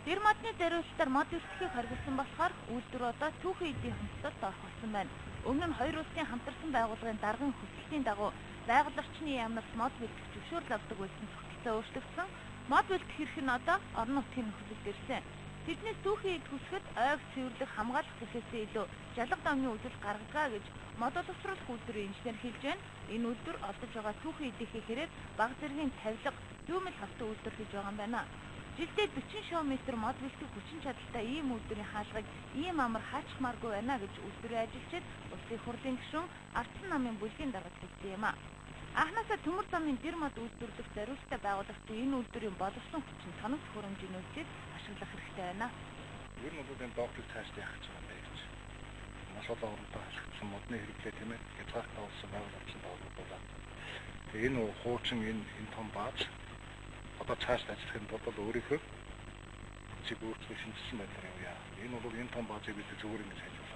Тэр модны даруйлалтаар мод үлдэхийг хориглосон болохоор үйлдвэр одоо түүхэн эдийн хомсдолд орох болсон байна. Өмнө нь хоёр улсын хамтарсан байгууллагын даргын хүсэлтийн дагуу байгаль орчны яамнаас мод бэлтгэх зөвшөөрөл авдаг байсан тогтолцоо өөрчлөгдсөн. Мод бэлтгэх эрх нь одоо орон нутгийн нөхцөлд ирсэн. Тэднээс түүхэн эд хүсгэд ойг цэвэрлэх хамгаалах зүйлээсээ илүү жалга домны үзэл гаргагаа гэж мод боловсруулах үйлдвэрийн инженер хэлж байна. Энэ үйлдвэр олдож байгаа түүхэн эдийнхээ хэрээр бага зэргийн тавилга, дүүмэл хавтан үйлдвэр хийж байгаа юм байна. Жилдээ 40 шм мод бэлтгэх хүчин чадалтай ийм үйлдвэрийн хаалгыг ийм амар хаачмааргүй байна гэж үйлдвэрийн ажилчид улсын хурлын гишүүн Ардсан намын бүлгийн дарга хэлсэн юм а. Анхнаасаа төмөр замын дэр мод үйлдвэрлэх зорилттой байгуулагдсан энэ үйлдвэрийн боловсон хүчин тоног хөрөмжийн үйлдэл ашиглах хэрэгтэй байна. Ер нь бол энэ доктор цаашдаа яах гэж байгаа юм бэ гэж. Маш олон оронтой ашигласан модны хэрэглээ тийм ээ хязгаартай болсон байгууллагын бодлоо. Тэгээ энэ хуучин энэ том бааз одоо цааш ажиллахын тулд өөрийнхөө чиг өөрчлөлт шинжилсэн байдлаар явъя. Энэ бол энэ том баазыг бид зүгээр ингэж ажиллах